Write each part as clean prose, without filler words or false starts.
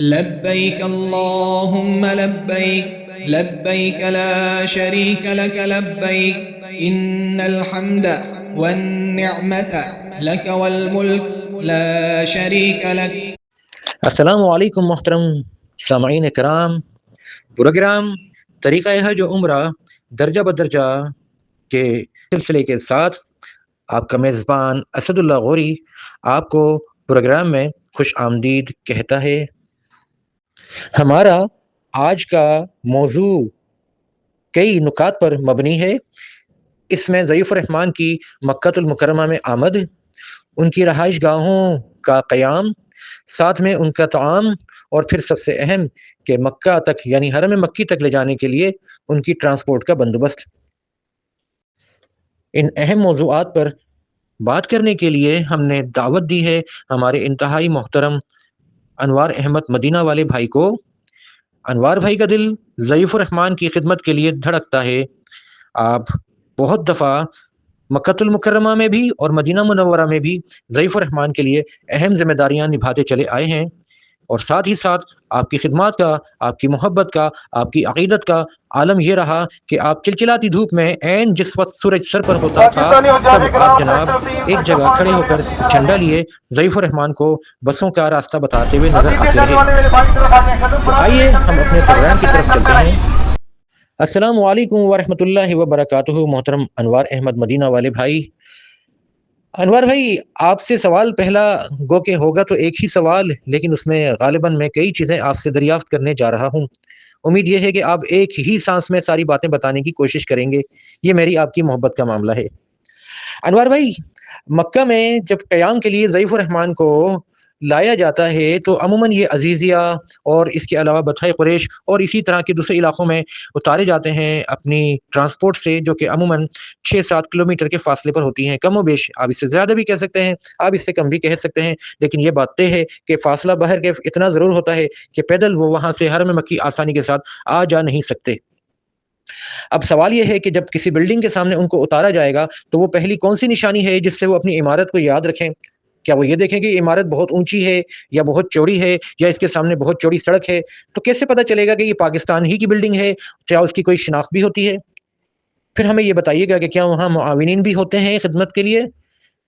لبيك اللهم لبيك لبيك لا شريك لك لبيك إن الحمد والنعمة لك والملك لا شريك لك. السلام علیکم محترم سامعین کرام. پروگرام طریقہ حج و عمرہ درجہ بدرجہ کے سلسلے کے ساتھ آپ کا میزبان اسد اللہ غوری آپ کو پروگرام میں خوش آمدید کہتا ہے. ہمارا آج کا موضوع کئی نکات پر مبنی ہے. اس میں ضیف الرحمن کی مکہ المکرمہ میں آمد، ان کی رہائش گاہوں کا قیام، ساتھ میں ان کا طعام، اور پھر سب سے اہم کہ مکہ تک یعنی حرم مکی تک لے جانے کے لیے ان کی ٹرانسپورٹ کا بندوبست. ان اہم موضوعات پر بات کرنے کے لیے ہم نے دعوت دی ہے ہمارے انتہائی محترم انوار احمد مدینہ والے بھائی کو. انوار بھائی کا دل ضیف الرحمن کی خدمت کے لیے دھڑکتا ہے. آپ بہت دفعہ مکہ المکرمہ میں بھی اور مدینہ منورہ میں بھی ضیف الرحمن کے لیے اہم ذمہ داریاں نبھاتے چلے آئے ہیں، اور ساتھ ہی ساتھ آپ کی خدمات کا، آپ کی محبت کا، آپ کی عقیدت کا عالم یہ رہا کہ آپ چلچلاتی دھوپ میں عین جس وقت سورج سر پر ہوتا تھا تب آپ جناب ایک جگہ کھڑے ہو کر جھنڈا لیے ضیف الرحمن کو بسوں کا راستہ بتاتے ہوئے نظر آتے رہے. تو آئیے ہم اپنے پروگرام کی طرف چلتے ہیں. السلام علیکم ورحمۃ اللہ وبرکاتہ. محترم انوار احمد مدینہ والے بھائی، انوار بھائی آپ سے سوال پہلا گو کہ ہوگا تو ایک ہی سوال، لیکن اس میں غالباً میں کئی چیزیں آپ سے دریافت کرنے جا رہا ہوں. امید یہ ہے کہ آپ ایک ہی سانس میں ساری باتیں بتانے کی کوشش کریں گے. یہ میری آپ کی محبت کا معاملہ ہے. انوار بھائی، مکہ میں جب قیام کے لیے ضیف الرحمن کو لایا جاتا ہے تو عموماً یہ عزیزیہ اور اس کے علاوہ بطحۂ قریش اور اسی طرح کے دوسرے علاقوں میں اتارے جاتے ہیں اپنی ٹرانسپورٹ سے، جو کہ عموماً 6-7 کلومیٹر کے فاصلے پر ہوتی ہیں. کم و بیش آپ اس سے زیادہ بھی کہہ سکتے ہیں، آپ اس سے کم بھی کہہ سکتے ہیں، لیکن یہ بات طے ہے کہ فاصلہ بہر کے اتنا ضرور ہوتا ہے کہ پیدل وہ وہاں سے حرم مکی آسانی کے ساتھ آ جا نہیں سکتے. اب سوال یہ ہے کہ جب کسی بلڈنگ کے سامنے ان کو اتارا جائے گا تو وہ پہلی کون سی نشانی ہے جس سے وہ اپنی عمارت کو یاد رکھیں؟ کیا وہ یہ دیکھیں کہ یہ عمارت بہت اونچی ہے یا بہت چوڑی ہے یا اس کے سامنے بہت چوڑی سڑک ہے؟ تو کیسے پتہ چلے گا کہ یہ پاکستان ہی کی بلڈنگ ہے؟ کیا اس کی کوئی شناخت بھی ہوتی ہے؟ پھر ہمیں یہ بتائیے گا کہ کیا وہاں معاونین بھی ہوتے ہیں خدمت کے لیے؟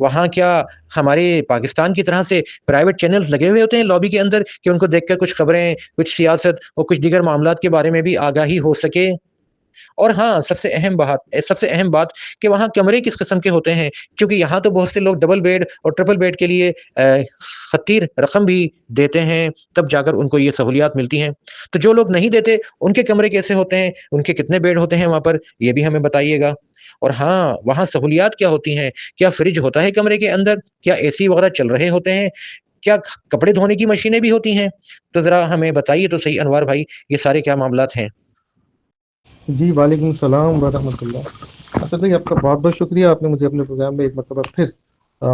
وہاں کیا ہمارے پاکستان کی طرح سے پرائیویٹ چینلز لگے ہوئے ہوتے ہیں لابی کے اندر کہ ان کو دیکھ کر کچھ خبریں، کچھ سیاست اور کچھ دیگر معاملات کے بارے میں بھی آگاہی ہو سکے؟ اور ہاں، سب سے اہم بات کہ وہاں کمرے کس قسم کے ہوتے ہیں، کیونکہ یہاں تو بہت سے لوگ ڈبل بیڈ اور ٹرپل بیڈ کے لیے خطیر رقم بھی دیتے ہیں، تب جا کر ان کو یہ سہولیات ملتی ہیں. تو جو لوگ نہیں دیتے ان کے کمرے کیسے ہوتے ہیں، ان کے کتنے بیڈ ہوتے ہیں وہاں پر، یہ بھی ہمیں بتائیے گا. اور ہاں، وہاں سہولیات کیا ہوتی ہیں؟ کیا فریج ہوتا ہے کمرے کے اندر؟ کیا اے سی وغیرہ چل رہے ہوتے ہیں؟ کیا کپڑے دھونے کی مشینیں بھی ہوتی ہیں؟ تو ذرا ہمیں بتائیے تو صحیح انوار بھائی، یہ سارے کیا معاملات ہیں؟ جی وعلیکم السلام ورحمۃ اللہ. اسد بھائی آپ کا بہت بہت شکریہ، آپ نے مجھے اپنے پروگرام میں ایک مرتبہ پھر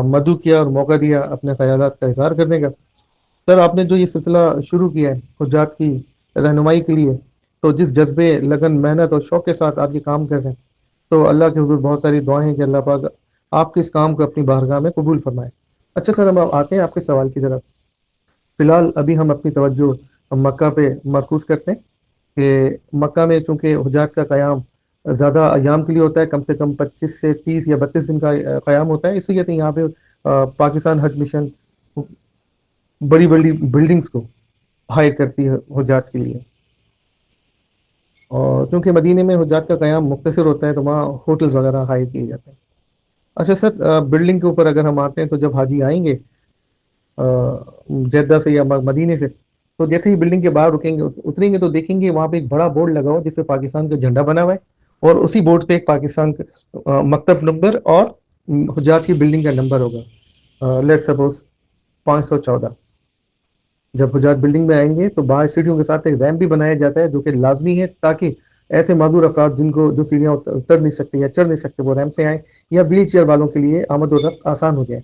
مدعو کیا اور موقع دیا اپنے خیالات کا اظہار کرنے کا. سر آپ نے جو یہ سلسلہ شروع کیا ہے حجات کی رہنمائی کے لیے، تو جس جذبے، لگن، محنت اور شوق کے ساتھ آپ یہ کام کر رہے ہیں، تو اللہ کے حضور بہت ساری دعائیں ہیں کہ اللہ پاک آپ کے اس کام کو اپنی بارگاہ میں قبول فرمائے. اچھا سر، ہم آتے ہیں آپ کے سوال کی طرف. فی الحال ابھی ہم اپنی توجہ مکہ پہ مرکوز کرتے ہیں کہ مکہ میں چونکہ حجاج کا قیام زیادہ ایام کے لیے ہوتا ہے، کم سے کم 25 سے 30 یا 32 دن کا قیام ہوتا ہے، اس وجہ سے یہاں پہ پاکستان حج مشن بڑی بڑی بلڈنگز کو ہائر کرتی ہے حجاج کے لیے. اور چونکہ مدینے میں حجاج کا قیام مختصر ہوتا ہے تو وہاں ہوٹلز وغیرہ ہائر کیے جاتے ہیں. اچھا سر، بلڈنگ کے اوپر اگر ہم آتے ہیں تو جب حاجی آئیں گے جدہ سے یا مدینے سے، تو جیسے ہی بلڈنگ کے باہر اتریں گے تو دیکھیں گے وہاں پہ ایک بڑا بورڈ لگا ہوا جس پہ پاکستان کا جھنڈا بنا ہوا ہے، اور اسی بورڈ پہ ایک پاکستان کا مکتب نمبر اور حجاج کی بلڈنگ کا نمبر ہوگا، لیٹ سپوز 514. جب حجاج بلڈنگ میں آئیں گے تو باہر سیڑھیوں کے ساتھ ایک ریمپ بھی بنایا جاتا ہے جو کہ لازمی ہے تاکہ ایسے معذور افراد جن کو جو سیڑھیاں اتر نہیں سکتے یا چڑھ نہیں سکتے وہ ریمپ سے آئیں، یا ویل چیئر والوں کے لیے آمد و رفت آسان ہو جائے.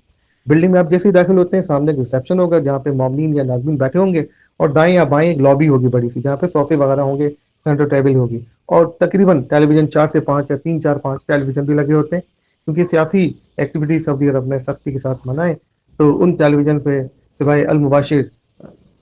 بلڈنگ میں آپ جیسے ہی داخل ہوتے ہیں سامنے ایک ریسیپشن ہوگا جہاں پہ مومنین یا ناظرین بیٹھے ہوں گے، اور دائیں یا بائیں ایک لابی ہوگی بڑی سی جہاں پہ صوفے وغیرہ ہوں گے، سینٹر ٹیبل ہوگی، اور تقریباً ٹیلی ویژن 4 سے 5 یا 3 4 5 ٹیلی ویژن بھی لگے ہوتے ہیں، کیونکہ سیاسی ایکٹیویٹی سعودی عرب میں سختی کے ساتھ منائیں تو ان ٹیلی ویژن پہ سوائے المباشر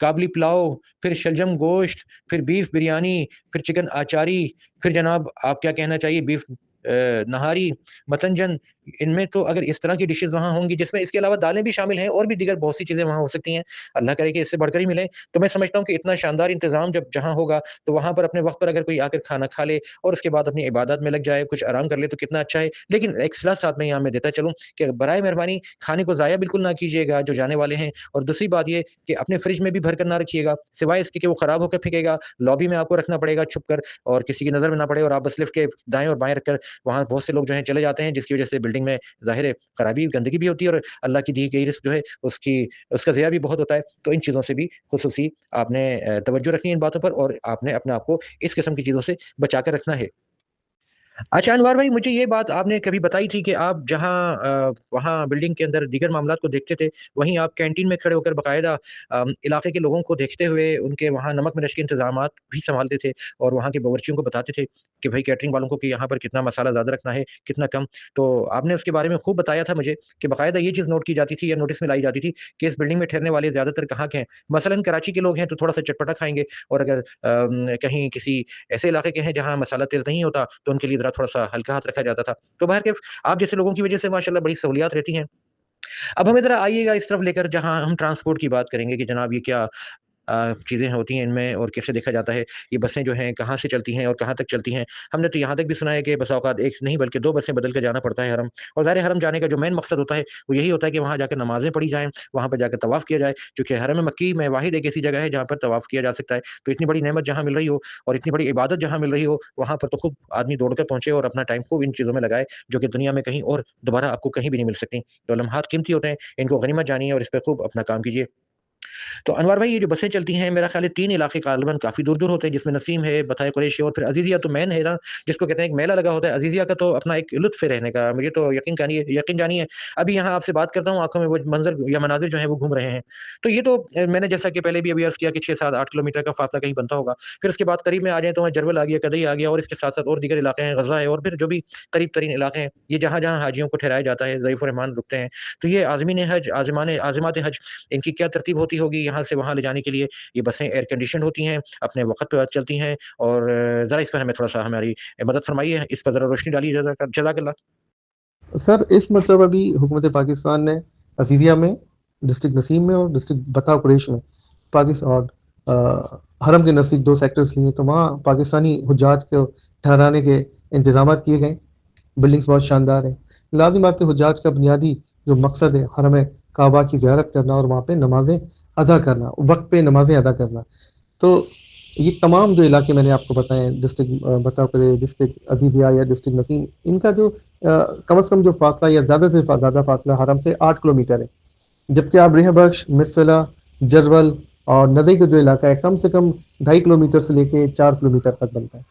کابلی پلاؤ، پھر شلجم گوشت، پھر بیف بریانی، پھر چکن آچاری، پھر جناب آپ کیا کہنا چاہیے بیف نہاری، متنجن. ان میں تو اگر اس طرح کی ڈشز وہاں ہوں گی جس میں اس کے علاوہ دالیں بھی شامل ہیں اور بھی دیگر بہت سی چیزیں وہاں ہو سکتی ہیں، اللہ کرے کہ اس سے بڑھ کر ہی ملیں. تو میں سمجھتا ہوں کہ اتنا شاندار انتظام جب جہاں ہوگا تو وہاں پر اپنے وقت پر اگر کوئی آ کر کھانا کھا لے اور اس کے بعد اپنی عبادات میں لگ جائے، کچھ آرام کر لے تو کتنا اچھا ہے. لیکن ایک صلاح ساتھ میں یہاں میں دیتا چلوں کہ برائے مہربانی کھانے کو ضائع بالکل نہ کیجیے گا جو جانے والے ہیں. اور دوسری بات یہ کہ اپنے فریج میں بھی بھر کر نہ رکھیے گا، سوائے اس کے کہ وہ خراب ہو کر پھینکے گا. لابی میں آپ کو رکھنا پڑے گا چھپ کر اور کسی کی نظر میں نہ پڑے، اور آپ بس لفٹ کے دائیں اور بائیں رکھ کر وہاں بہت سے لوگ جو ہیں چلے جاتے ہیں، جس کی وجہ سے بلڈنگ میں ظاہر ہے خرابی گندگی بھی ہوتی ہے اور اللہ کی دی گئی رزق جو ہے اس کا ضیاع بھی بہت ہوتا ہے. تو ان چیزوں سے بھی خصوصی آپ نے توجہ رکھنی ہے ان باتوں پر، اور آپ نے اپنے آپ کو اس قسم کی چیزوں سے بچا کر رکھنا ہے. اچھا انوار بھائی، مجھے یہ بات آپ نے کبھی بتائی تھی کہ آپ جہاں وہاں بلڈنگ کے اندر دیگر معاملات کو دیکھتے تھے، وہیں آپ کینٹین میں کھڑے ہو کر باقاعدہ علاقے کے لوگوں کو دیکھتے ہوئے ان کے وہاں نمک مرچ کے انتظامات بھی سنبھالتے تھے اور وہاں کے باورچیوں کو بتاتے تھے کہ بھائی کیٹرنگ والوں کو کہ یہاں پر کتنا مسالہ زیادہ رکھنا ہے کتنا کم. تو آپ نے اس کے بارے میں خوب بتایا تھا مجھے کہ باقاعدہ یہ چیز نوٹ کی جاتی تھی یا نوٹس میں لائی جاتی تھی کہ اس بلڈنگ میں ٹھہرنے والے زیادہ تر کہاں کے ہیں. مثلاً کراچی کے لوگ ہیں تو تھوڑا سا چٹپٹا کھائیں گے، اور اگر کہیں کسی ایسے علاقے کے ہیں جہاں مسالہ تیز نہیں ہوتا تو ان کے لیے ذرا تھوڑا سا ہلکا ہاتھ رکھا جاتا تھا. تو بہرکیف آپ جیسے لوگوں کی وجہ سے ماشاءاللہ بڑی سہولیات رہتی ہیں. اب ہمیں ذرا آئیے گا اس طرف لے کر جہاں ہم ٹرانسپورٹ کی بات کریں گے کہ جناب یہ کیا چیزیں ہوتی ہیں ان میں اور کیسے دیکھا جاتا ہے. یہ بسیں جو ہیں کہاں سے چلتی ہیں اور کہاں تک چلتی ہیں. ہم نے تو یہاں تک بھی سنا ہے کہ بسا اوقات ایک نہیں بلکہ 2 بسیں بدل کے جانا پڑتا ہے حرم. اور ظاہر حرم جانے کا جو مین مقصد ہوتا ہے وہ یہی ہوتا ہے کہ وہاں جا کے نمازیں پڑھی جائیں، وہاں پہ جا کے طواف کیا جائے، کیونکہ حرم مکی میں واحد ایک ایسی جگہ ہے جہاں پر طواف کیا جا سکتا ہے. تو اتنی بڑی نعمت جہاں مل رہی ہو اور اتنی بڑی عبادت جہاں مل رہی ہو وہاں پر تو خوب آدمی دوڑ کر پہنچے اور اپنا ٹائم خوب ان چیزوں میں لگائے جو کہ دنیا میں کہیں اور دوبارہ آپ کو کہیں بھی نہیں مل سکتی. تو لمحات قیمتی ہوتے ہیں، ان کو غنیمت جانیے اور اس پہ خوب اپنا کام کیجیے. تو انوار بھائی یہ جو بسیں چلتی ہیں میرا خیال ہے 3 علاقے غالباً کافی دور دور ہوتے ہیں، جس میں نسیم ہے، بتائے قریش ہے، اور پھر عزیزیہ تو مین ہے نا جس کو کہتے ہیں ایک میلہ لگا ہوتا ہے. عزیزیہ کا تو اپنا ایک لطف ہے رہنے کا، مجھے تو یقین جانیے ابھی یہاں آپ سے بات کرتا ہوں آنکھوں میں وہ منظر یا مناظر جو ہیں وہ گھوم رہے ہیں. تو یہ تو میں نے جیسا کہ پہلے بھی ابھی عرض کیا کہ 6 7 8 کلومیٹر کا فاصلہ کہیں بنتا ہوگا. پھر اس کے بعد قریب میں آ جائیں تو وہاں جرول آ گیا، کدئی آ گیا، اور اس کے ساتھ ساتھ اور دیگر علاقے ہیں، غزہ ہے، اور پھر جو بھی قریب ترین علاقے ہیں یہ جہاں جہاں حاجیوں کو ٹھہرایا جاتا ہے ضعیف الرحمان رکتے ہیں. تو یہ عازمین حج عازمات حج ان کی کیا ترتیب ہوتی ہوگی یہاں سے وہاں لے جانے کے لیے؟ یہ بسیں ایئر کنڈیشن ہوتی ہیں، اپنے وقت پہ چلتی ہیں، اور ذرا اس پر ہمیں تھوڑا سا ہماری مدد فرمائیے، اس پر ذرا روشنی ڈالیے. جزاک اللہ. سر اس مرتبہ بھی حکومت پاکستان نے عزیزیہ میں، ڈسٹرکٹ نسیم میں اور ڈسٹرکٹ بتا قریش میں پاکستان اور حرم کے نزدیک 2 سیکٹرز لیے، تو وہاں پاکستانی حجاج کو ٹھہرانے کے انتظامات کیے گئے. بلڈنگس بہت شاندار ہیں. لازم بات ہے حجاج کا بنیادی جو مقصد ہے حرم کعبہ کی زیارت کرنا اور وہاں پہ نمازیں ادا کرنا، وقت پہ نمازیں ادا کرنا. تو یہ تمام جو علاقے میں نے آپ کو بتائے ہیں، ڈسٹرکٹ بتا کرے، ڈسٹرکٹ عزیزیہ یا ڈسٹرکٹ نسیم، ان کا جو کم از کم جو فاصلہ یا زیادہ سے زیادہ فاصلہ حرم سے 8 کلومیٹر ہے. جبکہ آپ ریہ بخش، مسئلہ، جرول اور نزئی کا جو علاقہ ہے کم سے کم 2.5 کلومیٹر سے لے کے 4 کلومیٹر تک بنتا ہے.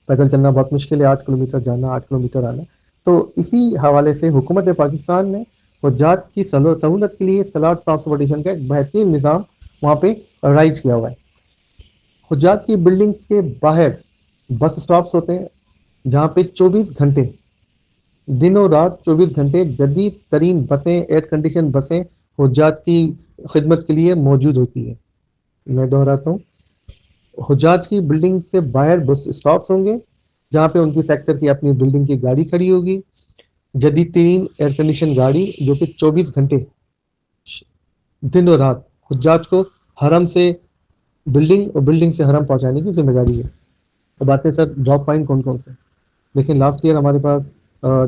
پیدل چلنا بہت مشکل ہے، 8 کلومیٹر جانا، 8 کلومیٹر آنا. تو اسی حوالے سے حکومت پاکستان نے حجاج کی سہولت کے لیے سلاٹ ٹرانسپورٹیشن کا ایک بہترین نظام وہاں پہ رائج کیا ہوا ہے. حجاج کی بلڈنگز کے باہر بس اسٹاپس ہوتے ہیں جہاں پہ 24 گھنٹے دن و رات 24 گھنٹے جدید ترین بسیں، ایئر کنڈیشن بسیں حجاج کی خدمت کے لیے موجود ہوتی ہیں. میں دہراتا ہوں، حجاج کی بلڈنگ سے باہر بس اسٹاپس ہوں گے جہاں پہ ان کی سیکٹر کی اپنی بلڈنگ کی گاڑی کھڑی ہوگی، جدید ترین ایئر کنڈیشن گاڑی جو کہ 24 گھنٹے دن و رات حجاج کو حرم سے بلڈنگ اور بلڈنگ سے حرم پہنچانے کی ذمہ داری ہے. اب آتے ہیں سر ڈراپ پوائنٹ کون کون سے. لیکن لاسٹ ایئر ہمارے پاس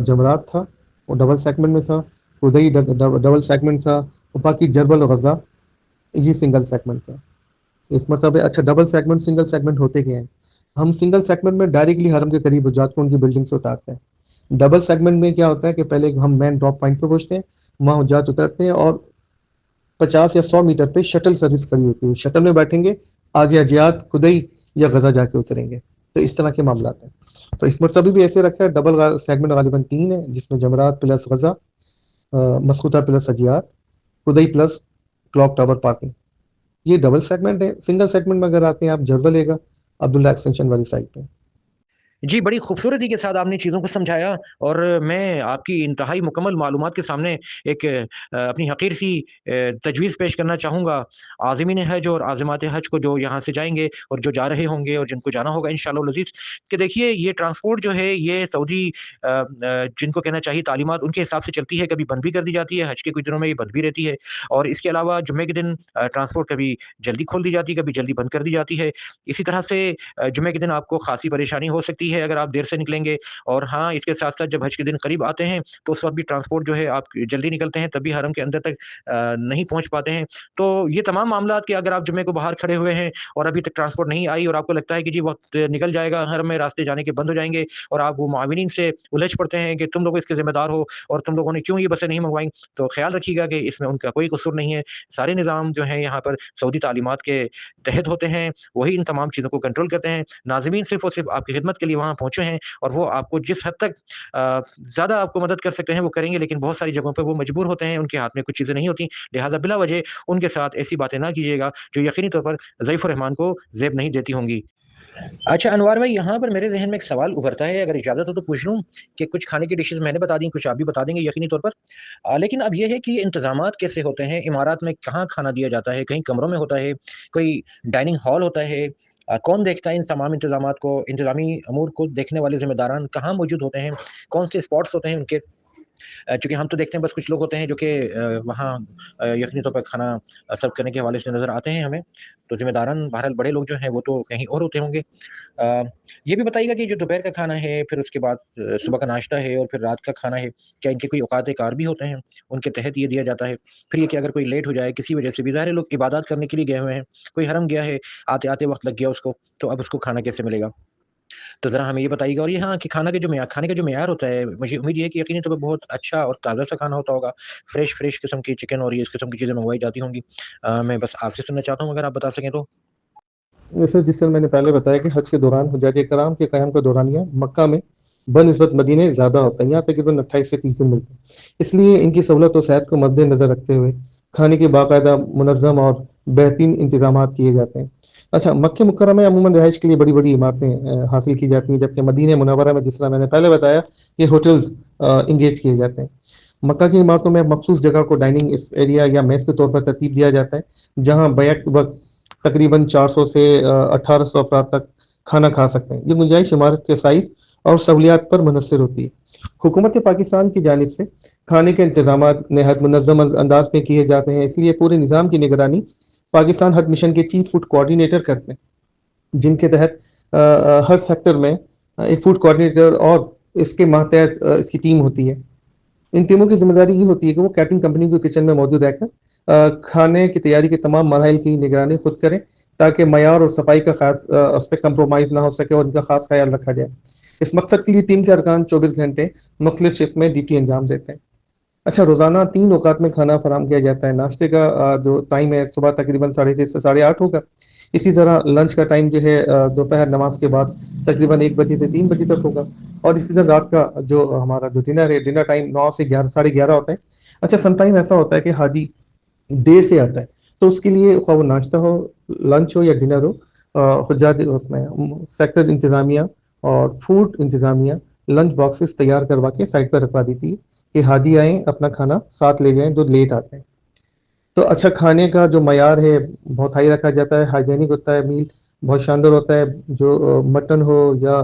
جمرات تھا، وہ ڈبل سیگمنٹ میں تھا، ادئی ڈبل سیگمنٹ تھا، اور باقی جربل و غزہ یہ سنگل سیگمنٹ تھا. اس مرتبہ اچھا ڈبل سیگمنٹ سنگل سیگمنٹ ہوتے گئے ہیں. ہم سنگل سیگمنٹ میں ڈائریکٹلی حرم کے قریب حجاج کو ان کی بلڈنگ سے اتارتے ہیں. ڈبل سیگمنٹ میں کیا ہوتا ہے کہ پہلے ہم مین ڈراپ پوائنٹ پہ پہنچتے ہیں، وہاں حجاج اترتے ہیں اور 50 یا 100 میٹر پہ شٹل سروس کھڑی ہوتی ہے. شٹل میں بیٹھیں گے، آگے حجیات کدئی یا غزہ جا کے اتریں گے. تو اس طرح کے معاملات ہیں. تو اس مرتبہ بھی ایسے رکھا ہے. ڈبل سیگمنٹ غالباً 3 ہے جس میں جمرات پلس غزہ، مسکوتہ پلس حجیات، کدئی پلس کلاک ٹاور پارکنگ. یہ ڈبل سیگمنٹ ہے. سنگل سیگمنٹ میں اگر آتے ہیں آپ جرول لے گا عبداللہ ایکسٹینشن والی سائٹ پہ. جی، بڑی خوبصورتی کے ساتھ آپ نے چیزوں کو سمجھایا، اور میں آپ کی انتہائی مکمل معلومات کے سامنے ایک اپنی حقیر سی تجویز پیش کرنا چاہوں گا عازمین حج اور عازمات حج کو جو یہاں سے جائیں گے اور جو جا رہے ہوں گے اور جن کو جانا ہوگا انشاءاللہ العزیز، کہ دیکھیے یہ ٹرانسپورٹ جو ہے یہ سعودی جن کو کہنا چاہیے تعلیمات ان کے حساب سے چلتی ہے، کبھی بند بھی کر دی جاتی ہے، حج کے کچھ دنوں میں یہ بند بھی رہتی ہے، اور اس کے علاوہ جمعے کے دن ٹرانسپورٹ کبھی جلدی کھول دی جاتی ہے، کبھی جلدی بند کر دی جاتی ہے۔ اسی طرح سے جمعے کے دن آپ کو خاصی پریشانی ہو سکتی ہے اگر آپ دیر سے نکلیں گے، اور ہاں اس کے ساتھ ساتھ جب حج کے دن قریب آتے ہیں تو اس وقت بھی ٹرانسپورٹ جو ہے آپ جلدی نکلتے ہیں تبھی حرم کے اندر تک نہیں پہنچ پاتے ہیں۔ تو یہ تمام معاملات کہ اگر آپ جمعے کو باہر کھڑے ہوئے ہیں اور ابھی تک ٹرانسپورٹ نہیں آئی اور آپ کو لگتا ہے کہ جی وقت نکل جائے گا، حرم میں راستے جانے کے بند ہو جائیں گے، اور آپ وہ معاونین سے الجھ پڑتے ہیں کہ تم لوگ اس کے ذمہ دار ہو اور تم لوگوں نے کیوں یہ بسیں نہیں منگوائیں، تو خیال رکھیے گا کہ اس میں ان کا کوئی قصور نہیں ہے۔ سارے نظام جو ہیں یہاں پر سعودی تعلیمات کے تحت ہوتے ہیں، وہی ان تمام چیزوں کو کنٹرول کرتے ہیں۔ ناظرین صرف اور صرف آپ کی خدمت کے لیے وہاں پہنچے ہیں، اور وہ آپ کو جس حد تک زیادہ آپ کو مدد کر سکتے ہیں وہ کریں گے، لیکن بہت ساری جگہوں پہ وہ مجبور ہوتے ہیں، ان کے ہاتھ میں کچھ چیزیں نہیں ہوتی، لہٰذا بلا وجہ ان کے ساتھ ایسی باتیں نہ کیجیے گا جو یقینی طور پر ضعیف الرحمان کو زیب نہیں دیتی ہوں گی۔ اچھا انوار بھائی، یہاں پر میرے ذہن میں ایک سوال ابھرتا ہے، اگر اجازت ہو تو پوچھ لوں کہ کچھ کھانے کی ڈشز میں نے بتا دیں، کچھ آپ بھی بتا دیں گے یقینی طور پر، لیکن اب یہ ہے کہ یہ انتظامات کیسے ہوتے ہیں امارات میں؟ کہاں کھانا دیا جاتا ہے؟ کہیں کمروں میں ہوتا ہے، کوئی ڈائننگ ہال ہوتا ہے؟ کون دیکھتا ہے ان تمام انتظامات کو؟ انتظامی امور کو دیکھنے والے ذمہ داران کہاں موجود ہوتے ہیں؟ کون سے اسپاٹس ہوتے ہیں ان کے؟ چونکہ ہم تو دیکھتے ہیں بس کچھ لوگ ہوتے ہیں جو کہ وہاں یقینی طور پر کھانا سرو کرنے کے حوالے سے نظر آتے ہیں ہمیں، تو ذمہ داران بہرحال بڑے لوگ جو ہیں وہ تو کہیں اور ہوتے ہوں گے۔ یہ بھی بتائیے گا کہ جو دوپہر کا کھانا ہے، پھر اس کے بعد صبح کا ناشتہ ہے، اور پھر رات کا کھانا ہے، کیا ان کے کوئی اوقات کار بھی ہوتے ہیں ان کے تحت یہ دیا جاتا ہے؟ پھر یہ کہ اگر کوئی لیٹ ہو جائے کسی وجہ سے بھی، ظاہر ہے لوگ عبادات کرنے کے لیے گئے ہوئے ہیں، کوئی حرم گیا ہے، آتے آتے وقت لگ گیا اس کو، تو اب اس کو کھانا کیسے ملے گا؟ تو ذرا ہمیں یہ بتائیے گا۔ اور یہ ہاں کہ کھانے کا جو معیار ہوتا ہے، مجھے امید یہ ہے کہ یقینی طور پر بہت اچھا اور تازہ سا کھانا ہوتا ہوگا، فریش قسم کی چکن اور یہ اس قسم کی چیزیں منگوائی جاتی ہوں گی۔ میں بس آپ سے سننا چاہتا ہوں، اگر آپ بتا سکیں تو۔ سر جس طرح میں نے پہلے بتایا کہ حج کے دوران حجاج کرام کے قیام کا دورانیہ مکہ میں بنسبت مدینہ زیادہ ہوتا ہے، یہاں تقریباً 28 سے 30 دن ملتے ہیں، اس لیے ان کی سہولت و صحت کو مد نظر رکھتے ہوئے کھانے کے باقاعدہ منظم اور بہترین انتظامات کیے جاتے ہیں۔ اچھا، مکہ مکرمہ میں عموماً رہائش کے لیے بڑی بڑی عمارتیں حاصل کی جاتی ہیں، جبکہ مدینہ منورہ میں جس طرح میں نے پہلے بتایا کہ ہوٹلز انگیج کیے جاتے ہیں۔ مکہ کی عمارتوں میں مخصوص جگہ کو ڈائننگ ایریا یا میس کے طور پر ترتیب دیا جاتا ہے، جہاں بیک وقت تقریباً 400 سے 1800 افراد تک کھانا کھا سکتے ہیں۔ یہ گنجائش عمارت کے سائز اور سہولیات پر منحصر ہوتی ہے۔ حکومت پاکستان کی جانب سے کھانے کے انتظامات نہایت منظم انداز میں کیے جاتے ہیں، اس لیے پورے نظام کی نگرانی پاکستان حج مشن کے چیف فوڈ کوآرڈینیٹر کرتے ہیں، جن کے تحت ہر سیکٹر میں ایک فوڈ کوآرڈینیٹر اور اس کے ماتحت اس کی ٹیم ہوتی ہے۔ ان ٹیموں کی ذمہ داری یہ ہوتی ہے کہ وہ کیٹرنگ کمپنی کے کچن میں موجود رہ کر کھانے کی تیاری کے تمام مراحل کی نگرانی خود کریں، تاکہ معیار اور صفائی کا خاص اس پہ کمپرومائز نہ ہو سکے اور ان کا خاص خیال رکھا جائے۔ اس مقصد کے لیے ٹیم کے ارکان 24 گھنٹے مختلف شفٹ میں ڈیوٹی انجام دیتے ہیں۔ اچھا، روزانہ 3 اوقات میں کھانا فراہم کیا جاتا ہے۔ ناشتے کا جو ٹائم ہے صبح تقریباً 6:30 سے 8:30 ہوگا۔ اسی طرح لنچ کا ٹائم جو ہے دوپہر نماز کے بعد تقریباً 1 بجے سے 3 بجے تک ہوگا، اور اسی طرح رات کا جو ہمارا جو ڈنر ہے، ڈنر ٹائم 9 سے 11 11:30 ہوتا ہے۔ اچھا، سم ٹائم ایسا ہوتا ہے کہ حاجی دیر سے آتا ہے، تو اس کے لیے خواہ وہ ناشتہ ہو، لنچ ہو یا ڈنر ہو، حجاج اس میں سیکٹر انتظامیہ اور فوڈ انتظامیہ لنچ باکسز تیار کروا کے سائٹ پر رکھوا دیتی ہے کہ حاجی آئیں اپنا کھانا ساتھ لے جائیں جو لیٹ آتے ہیں۔ تو اچھا، کھانے کا جو معیار ہے بہت ہائی رکھا جاتا ہے، ہائیجینک ہوتا ہے، میل بہت شاندار ہوتا ہے، جو مٹن ہو یا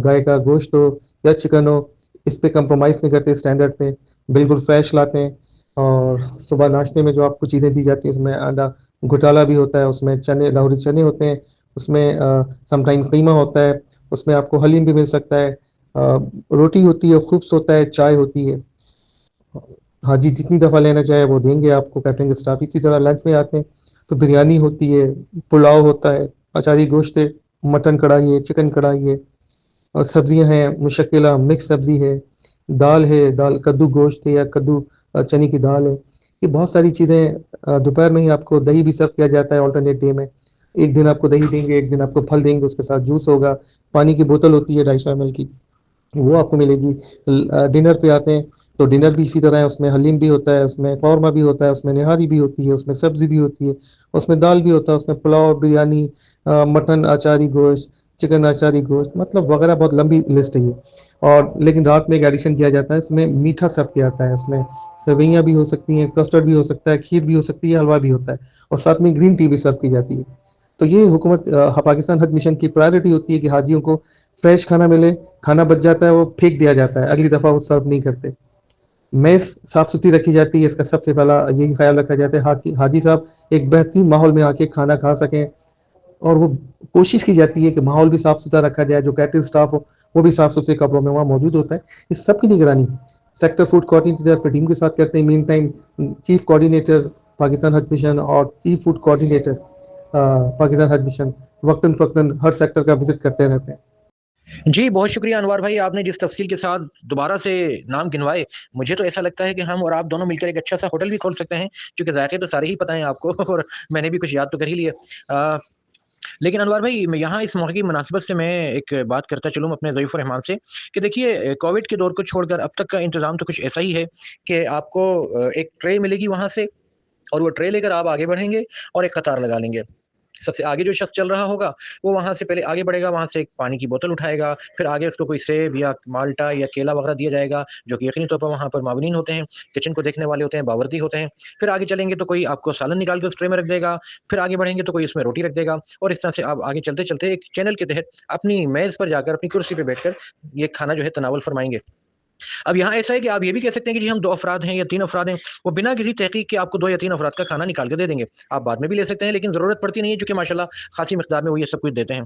گائے کا گوشت ہو یا چکن ہو، اس پہ کمپرومائز نہیں کرتے، اسٹینڈرڈ پہ بالکل فریش لاتے ہیں۔ اور صبح ناشتے میں جو آپ کو چیزیں دی جاتی ہیں، اس میں انڈا گھٹالا بھی ہوتا ہے، اس میں چنے، لاہوری چنے ہوتے ہیں، اس میں سم ٹائم قیمہ ہوتا ہے، اس میں آپ کو حلیم بھی مل سکتا ہے، روٹی ہوتی ہے، خبز ہوتا ہے، چائے ہوتی ہے۔ حاجی جتنی دفعہ لینا چاہے وہ دیں گے آپ کو کیٹرنگ اسٹاف۔ اسی طرح لنچ میں آتے ہیں تو بریانی ہوتی ہے، پلاؤ ہوتا ہے، اچاری گوشت ہے، مٹن کڑھائی ہے، چکن کڑھائی ہے، اور سبزیاں ہیں مشکلہ، مکس سبزی ہے، دال ہے، دال کدو گوشت ہے یا کدو چنے کی دال ہے۔ یہ بہت ساری چیزیں۔ دوپہر میں ہی آپ کو دہی بھی سرو کیا جاتا ہے آلٹرنیٹ ڈے میں، ایک دن آپ کو دہی دیں گے، ایک دن آپ کو پھل دیں گے، اس کے ساتھ جوس ہوگا، پانی کی بوتل ہوتی ہے 250 ml کی، وہ آپ کو ملے گی۔ ڈنر پہ آتے ہیں تو ڈنر بھی اسی طرح ہے، اس میں حلیم بھی ہوتا ہے، اس میں قورمہ بھی ہوتا ہے، اس میں نہاری بھی ہوتی ہے، اس میں سبزی بھی ہوتی ہے، اس میں دال بھی ہوتا ہے، اس میں پلاؤ، بریانی، مٹن، اچاری گوشت، چکن اچاری گوشت، مطلب وغیرہ، بہت لمبی لسٹ ہے یہ. اور لیکن رات میں ایک ایڈیشن کیا جاتا ہے، اس میں میٹھا سرو کیا جاتا ہے. اس میں سویاں بھی ہو سکتی ہیں، کسٹرڈ بھی ہو سکتا ہے، کھیر بھی ہو سکتی ہے، حلوہ بھی ہوتا ہے، اور ساتھ میں گرین ٹی بھی سرو کی جاتی ہے. تو یہ حکومت پاکستان حج مشن کی پرائرٹی ہوتی ہے کہ حاجیوں کو فریش کھانا ملے. کھانا بچ جاتا ہے وہ پھینک دیا جاتا ہے، اگلی دفعہ وہ سرو نہیں کرتے. میز صاف ستھری رکھی جاتی ہے، اس کا سب سے پہلا یہی خیال رکھا جاتا ہے حاجی صاحب ایک بہترین ماحول میں آ کے کھانا کھا سکیں. اور وہ کوشش کی جاتی ہے کہ ماحول بھی صاف ستھرا رکھا جائے، جو کیٹرنگ سٹاف ہو وہ بھی صاف ستھرے کپڑوں میں وہاں موجود ہوتا ہے. اس سب کی نگرانی سیکٹر فوڈ کوآرڈینیٹر اپنی ٹیم کے ساتھ کرتے ہیں. مین ٹائم چیف کوآرڈینیٹر پاکستان حج مشن اور چیف فوڈ کوآرڈینیٹر پاکستان حج مشن وقتاً فوقتاً ہر سیکٹر کا وزٹ کرتے رہتے ہیں. جی بہت شکریہ انوار بھائی، آپ نے جس تفصیل کے ساتھ دوبارہ سے نام گنوائے، مجھے تو ایسا لگتا ہے کہ ہم اور آپ دونوں مل کر ایک اچھا سا ہوٹل بھی کھول سکتے ہیں، کیونکہ ذائقے تو سارے ہی پتہ ہیں آپ کو اور میں نے بھی کچھ یاد تو کر ہی لیے. لیکن انوار بھائی، میں یہاں اس موقع کی مناسبت سے میں ایک بات کرتا چلوں اپنے ضعیف الرحمان سے کہ دیکھیے، کووڈ کے دور کو چھوڑ کر اب تک کا انتظام تو کچھ ایسا ہی ہے کہ آپ کو ایک ٹرے ملے گی وہاں سے، اور وہ ٹرے لے کر آپ آگے بڑھیں گے اور ایک قطار لگا لیں گے. سب سے آگے جو شخص چل رہا ہوگا وہ وہاں سے پہلے آگے بڑھے گا، وہاں سے ایک پانی کی بوتل اٹھائے گا، پھر آگے اس کو کوئی سیب یا مالٹا یا کیلا وغیرہ دیا جائے گا، جو کہ یقینی طور پر وہاں پر معاونین ہوتے ہیں، کچن کو دیکھنے والے ہوتے ہیں، باوردی ہوتے ہیں. پھر آگے چلیں گے تو کوئی آپ کو سالن نکال کے اس ٹرے میں رکھ دے گا، پھر آگے بڑھیں گے تو کوئی اس میں روٹی رکھ دے گا، اور اس طرح سے آپ آگے چلتے چلتے ایک چینل کے تحت اپنی میز پر جا کر اپنی کرسی پہ بیٹھ کر یہ کھانا جو ہے تناول فرمائیں گے. اب یہاں ایسا ہے کہ آپ یہ بھی کہہ سکتے ہیں کہ جی ہم 2 افراد ہیں یا 3 افراد ہیں، وہ بنا کسی تحقیق کے آپ کو 2 یا 3 افراد کا کھانا نکال کے دے دیں گے. آپ بعد میں بھی لے سکتے ہیں، لیکن ضرورت پڑتی نہیں ہے، چونکہ ماشاءاللہ خاصی مقدار میں وہ یہ سب کچھ دیتے ہیں.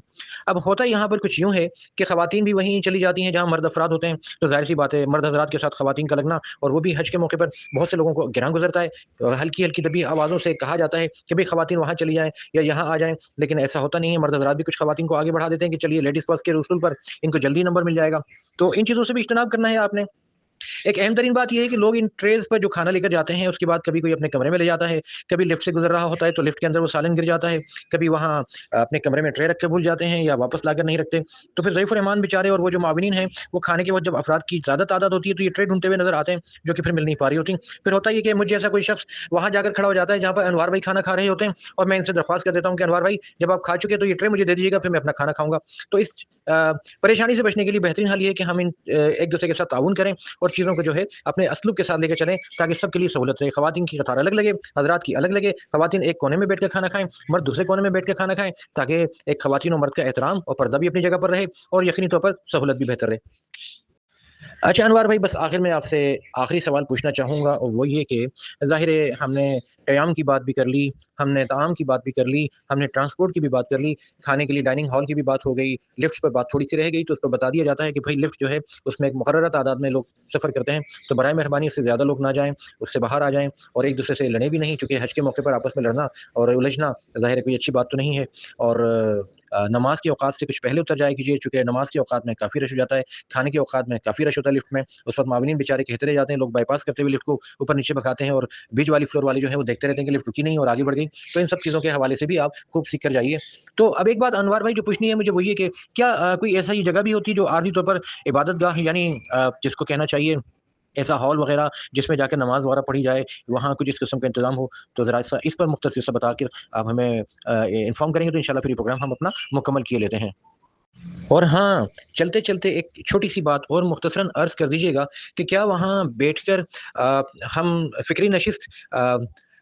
اب ہوتا یہاں پر کچھ یوں ہے کہ خواتین بھی وہیں چلی جاتی ہیں جہاں مرد افراد ہوتے ہیں، تو ظاہر سی بات ہے مرد حضرات کے ساتھ خواتین کا لگنا، اور وہ بھی حج کے موقع پر بہت سے لوگوں کو گراں گزرتا ہے. اور ہلکی ہلکی دبی آوازوں سے کہا جاتا ہے کہ بھئی خواتین وہاں چلی جائیں یا یہاں آ جائیں، لیکن ایسا ہوتا نہیں ہے. مرد حضرات بھی کچھ خواتین کو آگے بڑھا دیتے ہیں کہ چلیے لیڈیز فرسٹ کے اصول پر ان کو جلدی نمبر مل جائے گا. تو ان چیزوں سے بھی اجتناب کرنا ہے آپ نے. ایک اہم ترین بات یہ ہے کہ لوگ ان ٹریز پر جو کھانا لے کر جاتے ہیں اس کے بعد کبھی کوئی اپنے کمرے میں لے جاتا ہے، کبھی لفٹ سے گزر رہا ہوتا ہے تو لفٹ کے اندر وہ سالن گر جاتا ہے، کبھی وہاں اپنے کمرے میں ٹرے رکھ کے بھول جاتے ہیں یا واپس لا کر نہیں رکھتے. تو پھر ضعیف الرحمان بیچارے اور وہ جو معاونین ہیں وہ کھانے کے وقت جب افراد کی زیادہ تعداد ہوتی ہے تو یہ ٹرے ڈھونڈتے ہوئے نظر آتے ہیں، جو کہ پھر مل نہیں پا رہی ہوتی. پھر ہوتا یہ کہ مجھ جیسا کوئی شخص وہاں جا کر کھڑا ہو جاتا ہے جہاں پر انوار بھائی کھانا کھا رہے ہوتے ہیں، اور میں ان سے درخواست کر دیتا ہوں کہ انوار بھائی جب آپ کھا چکے تو یہ ٹرے مجھے دے دیجیے گا، پھر میں اپنا کھانا کھاؤں گا. تو اس پریشانی سے بچنے کے لیے بہترین حل یہ ہے کہ ہم ایک دوسرے کے ساتھ تعاون کریں اور چیزوں کو جو ہے اپنے اسلوب کے ساتھ لے کے چلیں، تاکہ سب کے لیے سہولت رہے. خواتین کی قطار الگ لگے، حضرات کی الگ لگے، خواتین ایک کونے میں بیٹھ کر کھانا کھائیں، مرد دوسرے کونے میں بیٹھ کر کھانا کھائیں، تاکہ ایک خواتین اور مرد کا احترام اور پردہ بھی اپنی جگہ پر رہے اور یقینی طور پر سہولت بھی بہتر رہے. اچھا انوار بھائی، بس آخر میں آپ سے آخری سوال پوچھنا چاہوں گا، اور وہ یہ کہ ظاہر ہے ہم نے قیام کی بات بھی کر لی، ہم نے طعام کی بات بھی کر لی، ہم نے ٹرانسپورٹ کی بھی بات کر لی، کھانے کے لیے ڈائننگ ہال کی بھی بات ہو گئی، لفٹ پر بات تھوڑی سی رہ گئی. تو اس کو بتا دیا جاتا ہے کہ بھائی لفٹ جو ہے اس میں ایک مقررہ تعداد میں لوگ سفر کرتے ہیں، تو برائے مہربانی اس سے زیادہ لوگ نہ جائیں، اس سے باہر آ جائیں، اور ایک دوسرے سے لڑیں بھی نہیں، چونکہ حج کے موقع پر آپس میں لڑنا اور الجھنا ظاہر ہے کوئی اچھی بات تو نہیں ہے. اور نماز کے اوقات سے کچھ پہلے اتر جائے کیجیے، چونکہ نماز کے اوقات میں کافی رش ہو جاتا ہے، کھانے کے اوقات میں کافی رش ہوتا ہے لفٹ میں. اس وقت معاونین بیچارے کہتے رہ جاتے ہیں، لوگ بائی پاس کرتے ہوئے لفٹ کو اوپر نیچے بکاتے ہیں، اور بیچ والی فلور والے جو ہیں وہ دیکھتے رہتے ہیں کہ لفٹ رکی نہیں اور آگے بڑھ گئی. تو ان سب چیزوں کے حوالے سے بھی آپ خوب سیکھ کر جائیے. تو اب ایک بات انوار بھائی جو پوچھنی ہے مجھے وہ یہ کہ کیا کوئی ایسا ہی جگہ بھی ہوتی ہے جو عارضی طور پر عبادت گاہ، یعنی جس کو کہنا چاہیے ایسا ہال وغیرہ جس میں جا کے نماز وغیرہ پڑھی جائے، وہاں کچھ اس قسم کا انتظام ہو؟ تو ذرا اس پر مختصر سا بتا کر آپ ہمیں انفارم کریں گے تو انشاءاللہ پھر یہ پروگرام ہم اپنا مکمل کیے لیتے ہیں. اور ہاں، چلتے چلتے ایک چھوٹی سی بات اور مختصراً عرض کر دیجیے گا کہ کیا وہاں بیٹھ کر ہم فکری نشست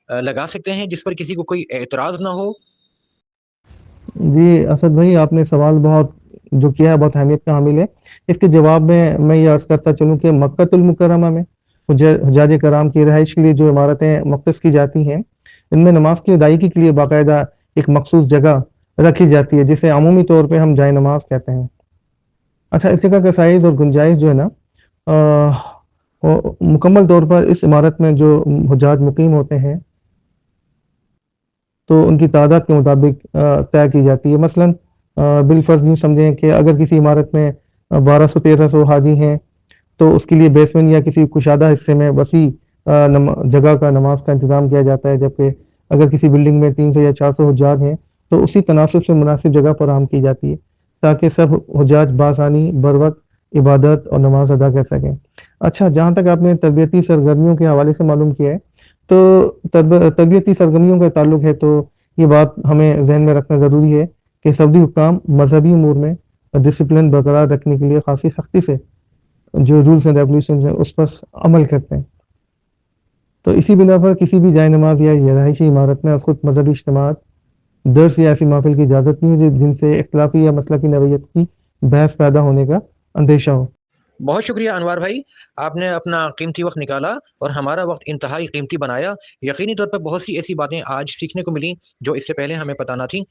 لگا سکتے ہیں جس پر کسی کو کوئی اعتراض نہ ہو؟ جی اسد بھائی، آپ نے سوال بہت جو کیا ہے بہت اہمیت کا حامل ہے. اس کے جواب میں یہ عرض کرتا چلوں کہ مکۃ المکرمہ میں حجاج کرام کی رہائش کے لیے جو عمارتیں مختص کی جاتی ہیں، ان میں نماز کی ادائیگی کے لیے باقاعدہ ایک مخصوص جگہ رکھی جاتی ہے، جسے عمومی طور پہ ہم جائے نماز کہتے ہیں. اچھا، اس جگہ کا سائز اور گنجائش جو ہے نا، مکمل طور پر اس عمارت میں جو حجاج مقیم ہوتے ہیں تو ان کی تعداد کے مطابق طے کی جاتی ہے. مثلا بالفرض یوں سمجھیں کہ اگر کسی عمارت میں 1200-1300 حاجی ہیں تو اس کے لیے بیسمنٹ یا کسی کشادہ حصے میں وسیع جگہ کا نماز کا انتظام کیا جاتا ہے، جبکہ اگر کسی بلڈنگ میں 300 یا 400 حجاج ہیں تو اسی تناسب سے مناسب جگہ فراہم کی جاتی ہے تاکہ سب حجاج بآسانی بروقت عبادت اور نماز ادا کر سکیں. اچھا، جہاں تک آپ نے تربیتی سرگرمیوں کے حوالے سے معلوم کیا ہے تو تربیتی سرگرمیوں کا تعلق ہے تو یہ بات ہمیں ذہن میں رکھنا ضروری ہے کہ سعودی حکام مذہبی امور میں ڈسپلن برقرار رکھنے کے لیے خاصی سختی سے جو رولز اینڈ ریگولیشنز ہیں اس پر عمل کرتے ہیں. تو اسی بنا پر کسی بھی جائے نماز یا رہائشی عمارت میں خود مذہبی اجتماعات درس یا ایسی محفل کی اجازت نہیں ہے جن سے اختلافی یا مسلکی نوعیت کی بحث پیدا ہونے کا اندیشہ ہو. بہت شکریہ انوار بھائی، آپ نے اپنا قیمتی وقت نکالا اور ہمارا وقت انتہائی قیمتی بنایا. یقینی طور پر بہت سی ایسی باتیں آج سیکھنے کو ملیں جو اس سے پہلے ہمیں پتہ نہ تھیں.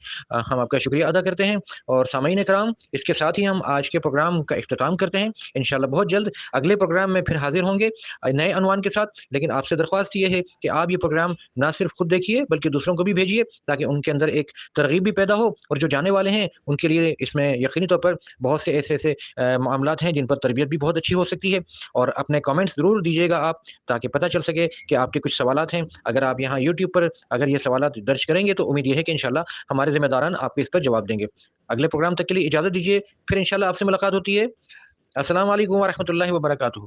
ہم آپ کا شکریہ ادا کرتے ہیں. اور سامعین کرام، اس کے ساتھ ہی ہم آج کے پروگرام کا اختتام کرتے ہیں. انشاءاللہ بہت جلد اگلے پروگرام میں پھر حاضر ہوں گے نئے عنوان کے ساتھ. لیکن آپ سے درخواست یہ ہے کہ آپ یہ پروگرام نہ صرف خود دیکھیے بلکہ دوسروں کو بھی بھیجیے تاکہ ان کے اندر ایک ترغیب بھی پیدا ہو، اور جو جانے والے ہیں ان کے لیے اس میں یقینی طور پر بہت سے ایسے معاملات ہیں جن پر تربیت بھی بہت اچھی ہو سکتی ہے. اور اپنے کامنٹس ضرور دیجیے گا آپ، تاکہ پتہ چل سکے کہ آپ کے کچھ سوالات ہیں. اگر آپ یہاں یوٹیوب پر اگر یہ سوالات درج کریں گے تو امید یہ ہے کہ انشاءاللہ ہمارے ذمہ داران آپ کو اس پر جواب دیں گے. اگلے پروگرام تک کے لیے اجازت دیجیے، پھر انشاءاللہ آپ سے ملاقات ہوتی ہے. السلام علیکم ورحمۃ اللہ وبرکاتہ.